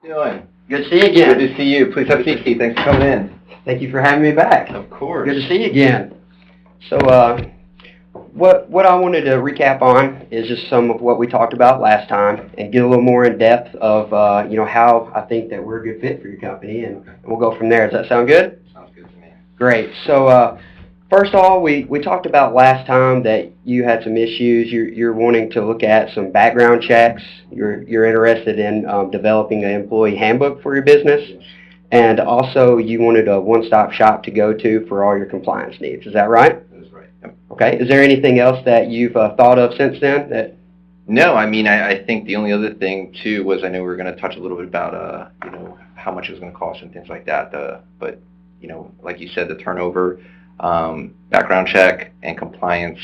Doing? Good to see you again. Good to see you. Please have a seat, Keith. Thanks for coming in. Thank you for having me back. Of course. Good to see you again. So, what I wanted to recap on is just some of what we talked about last time and get a little more in depth of, how I think that we're a good fit for your company, and we'll go from there. Does that sound good? Sounds good to me. Great. So, first of all, we talked about last time that you had some issues. You're wanting to look at some background checks. You're interested in developing an employee handbook for your business. Yes. And also, you wanted a one-stop shop to go to for all your compliance needs. Is that right? That is right. Yep. Okay. Is there anything else that you've thought of since then? No, I think the only other thing, too, was I know we were going to touch a little bit about, how much it was going to cost and things like that. But, like you said, the turnover, background check, and compliance,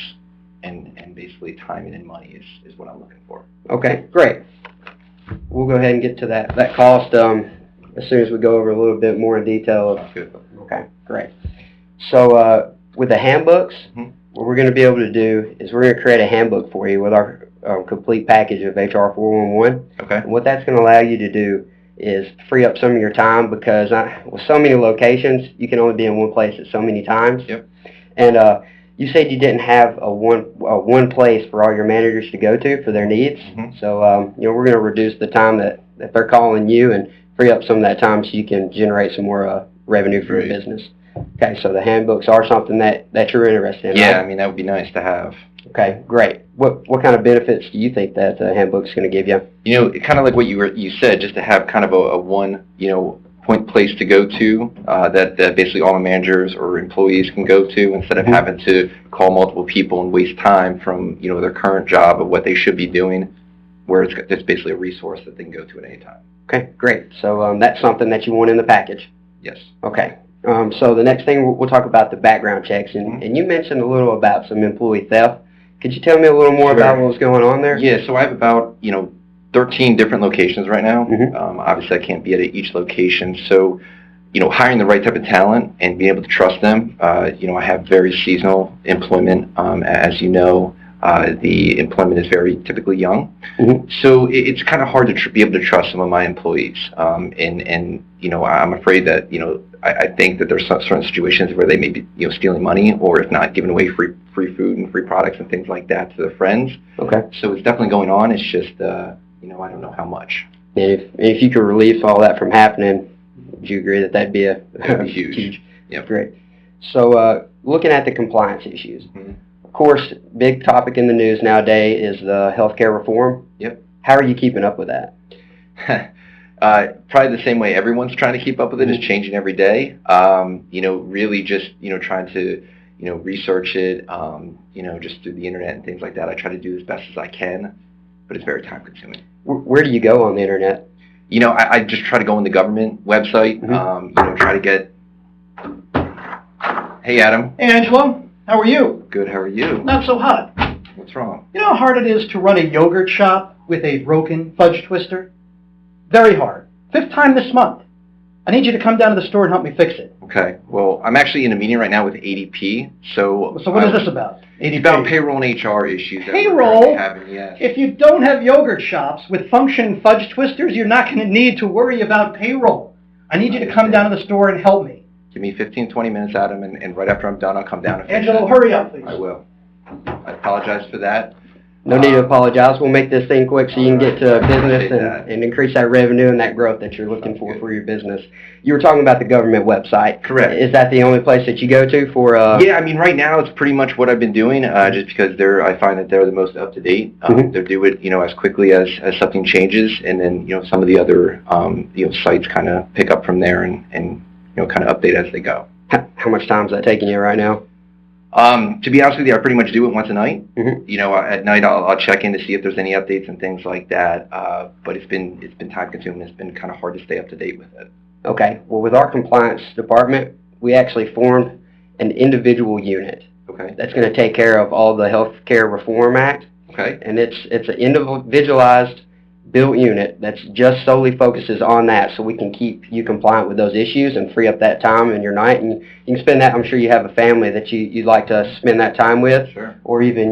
and basically timing and money is what I'm looking for. Okay, great. We'll go ahead and get to that cost as soon as we go over a little bit more in detail. Sounds good. Okay, great. So with the handbooks, what we're going to be able to do is we're going to create a handbook for you with our complete package of HR 411. Okay. And what that's going to allow you to do is free up some of your time, because with so many locations, you can only be in one place at so many times. Yep. And you said you didn't have a one place for all your managers to go to for their needs. So we're going to reduce the time that they're calling you and free up some of that time so you can generate some more revenue for your business. Okay, so the handbooks are something that you're interested in. Yeah, right? that would be nice to have. Okay, great. What kind of benefits do you think that the handbook's going to give you? Kind of like what you said, just to have kind of a one, point place to go to that basically all the managers or employees can go to, instead of having to call multiple people and waste time from, their current job of what they should be doing, where it's basically a resource that they can go to at any time. Okay, great. So that's something that you want in the package? Yes. Okay. So the next thing, we'll talk about the background checks, and you mentioned a little about some employee theft. Could you tell me a little more about what was going on there? Yeah, so I have about, 13 different locations right now. Obviously, I can't be at each location. So, hiring the right type of talent and being able to trust them. I have very seasonal employment. As you know, the employment is very typically young. So it's kind of hard to be able to trust some of my employees. And I'm afraid that, I think that there's certain situations where they may be, stealing money, or if not, giving away free food and free products and things like that to their friends. Okay. So it's definitely going on. It's just, I don't know how much. And if you could relieve all that from happening, would you agree that that'd be huge? Yep. Great. So looking at the compliance issues, of course, big topic in the news nowadays is the healthcare reform. Yep. How are you keeping up with that? Probably the same way everyone's trying to keep up with it, is changing every day. Really just, trying to, research it, just through the internet and things like that. I try to do as best as I can, but it's very time consuming. Where do you go on the internet? I just try to go on the government website, try to get... Hey, Adam. Hey, Angelo. How are you? Good, how are you? Not so hot. What's wrong? You know how hard it is to run a yogurt shop with a broken fudge twister? Very hard. 5th time this month. I need you to come down to the store and help me fix it. Okay. Well, I'm actually in a meeting right now with ADP, so what is this about? It's about payroll and HR issues. Payroll? That we're having, yes. If you don't have yogurt shops with functioning fudge twisters, you're not going to need to worry about payroll. I need you to come down to the store and help me. Give me 15, 20 minutes, Adam, and right after I'm done, I'll come down and fix Angelo, it. hurry up, please. I will. I apologize for that. No need to apologize. We'll make this thing quick so you can get to business and increase that revenue and that growth that you're looking for your business. You were talking about the government website. Correct. Is that the only place that you go to for... Yeah, right now it's pretty much what I've been doing, just because I find that they're the most up-to-date. They do it, as quickly as something changes, and then, some of the other, sites kind of pick up from there and kind of update as they go. How much time is that taking you right now? To be honest with you, I pretty much do it once a night. At night I'll check in to see if there's any updates and things like that. But it's been time consuming. It's been kind of hard to stay up to date with it. Okay. Well, with our compliance department, we actually formed an individual unit. Okay. That's going to take care of all the Healthcare Reform Act. Okay. And it's an individualized built unit that's just solely focuses on that, so we can keep you compliant with those issues and free up that time in your night. And you can spend that, I'm sure you have a family that you'd like to spend that time with. Sure. Or even,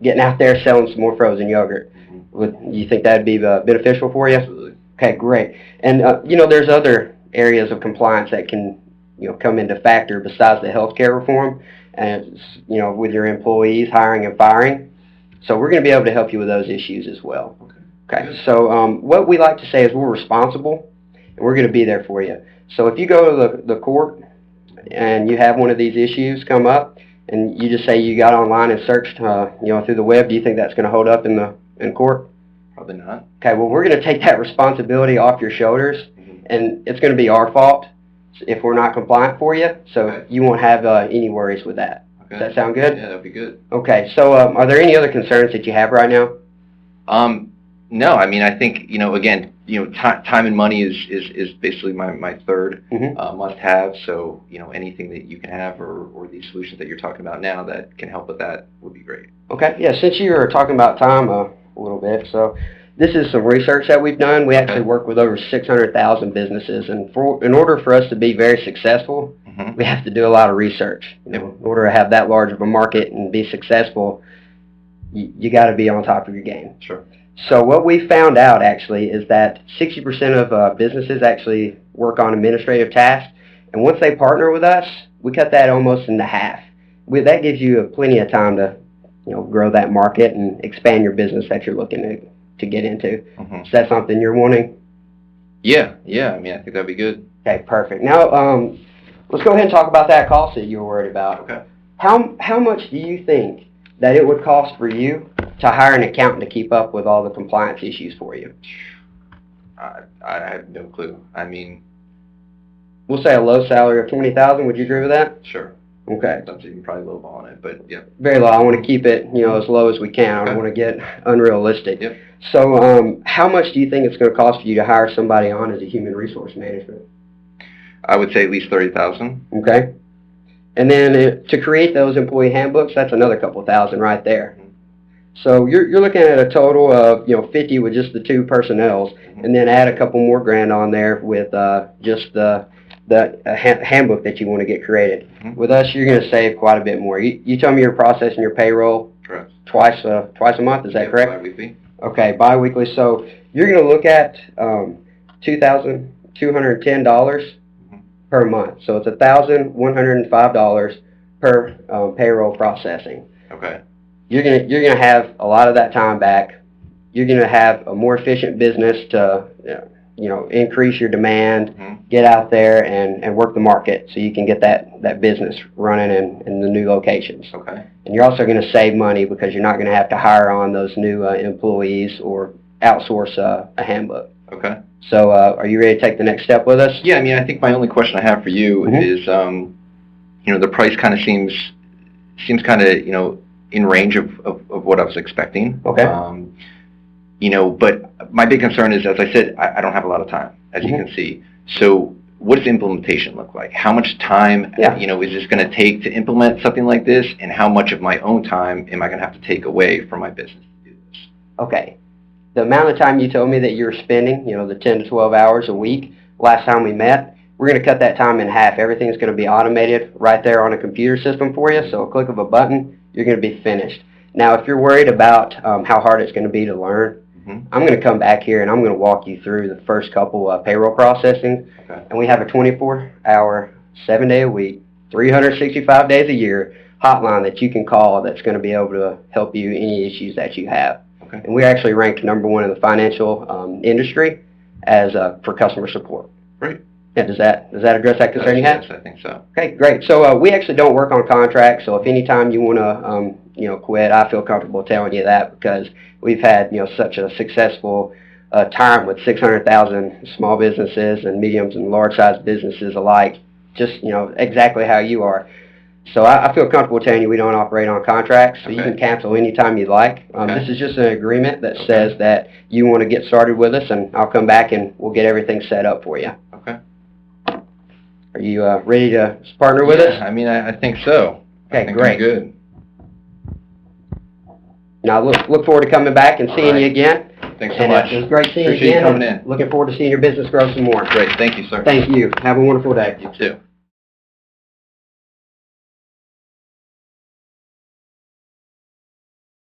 getting out there selling some more frozen yogurt. You think that'd be beneficial for you? Absolutely. Okay, great. And there's other areas of compliance that can come into factor besides the healthcare reform, and with your employees hiring and firing. So we're going to be able to help you with those issues as well. Okay. So what we like to say is we're responsible, and we're going to be there for you. So if you go to the court and you have one of these issues come up, and you just say you got online and searched, through the web, do you think that's going to hold up in court? Probably not. Okay. Well, we're going to take that responsibility off your shoulders, and it's going to be our fault if we're not compliant for you. So you won't have any worries with that. Okay. Does that sound good? Yeah, that'd be good. Okay. So are there any other concerns that you have right now? No. I mean, I think again, time and money is basically my third must-have. So anything that you can have or these solutions that you're talking about now that can help with that would be great. Okay. Yeah. Since you were talking about time a little bit, so this is some research that we've done. We actually work with over 600,000 businesses, and in order for us to be very successful, we have to do a lot of research. In order to have that large of a market and be successful, you got to be on top of your game. Sure. So what we found out actually is that 60% of businesses actually work on administrative tasks, and once they partner with us, we cut that almost into half. That gives you plenty of time to grow that market and expand your business that you're looking to get into. Is that something you're wanting? Yeah. I mean, I think that'd be good. Okay, perfect. Now, let's go ahead and talk about that cost that you were worried about. Okay. How much do you think that it would cost for you to hire an accountant to keep up with all the compliance issues for you? I have no clue. I mean, we'll say a low salary of $20,000. Would you agree with that? Sure. Okay. Sometimes you can probably lowball it, but yeah. Very low. I want to keep it, as low as we can. I don't want to get unrealistic. Yep. So, how much do you think it's going to cost for you to hire somebody on as a human resource management? I would say at least $30,000. Okay. And then to create those employee handbooks, that's another couple thousand right there. So you're looking at a total of 50 with just the two personnels, and then add a couple more grand on there with just the handbook that you want to get created. With us, you're going to save quite a bit more. You told me you're processing your payroll Correct. twice a month. Is that correct? Bi-weekly. Okay, bi-weekly. So you're going to look at $2,210 per month. So it's $1,105 per payroll processing. Okay. You're gonna have a lot of that time back. You're gonna have a more efficient business to increase your demand, get out there and work the market so you can get that business running in the new locations. Okay. And you're also going to save money because you're not going to have to hire on those new employees or outsource a handbook. Okay. So are you ready to take the next step with us? Yeah, I mean, I think my only question I have for you is, the price kind of seems kind of, in range of what I was expecting. Okay. But my big concern is, as I said, I don't have a lot of time, as you can see. So what does implementation look like? How much time, is this going to take to implement something like this? And how much of my own time am I going to have to take away from my business to do this? Okay. The amount of time you told me that you're spending, the 10 to 12 hours a week, last time we met, we're going to cut that time in half. Everything's going to be automated right there on a computer system for you. So a click of a button, you're going to be finished. Now, if you're worried about how hard it's going to be to learn, I'm going to come back here and I'm going to walk you through the first couple payroll processing. Okay. And we have a 24-hour, 7-day-a-week, 365 days a year hotline that you can call that's going to be able to help you any issues that you have. Okay. And we're actually ranked #1 in the financial industry as for customer support. Great. Yeah, does that address that concern you have? Yes, I think so. Okay, great. So we actually don't work on contracts. So if any time you want to quit, I feel comfortable telling you that because we've had such a successful time with 600,000 small businesses and mediums and large-sized businesses alike. Just exactly how you are. So I feel comfortable telling you we don't operate on contracts. So you can cancel anytime you like. This is just an agreement that says that you want to get started with us, and I'll come back and we'll get everything set up for you. Okay. Are you ready to partner with us? I mean, I think so. Okay, I think great. I'm good. Now look forward to coming back and seeing you again. Thanks so much. It was great seeing Appreciate you again. you coming in. Looking forward to seeing your business grow some more. Great. Thank you, sir. Thank you. Have a wonderful day. You too.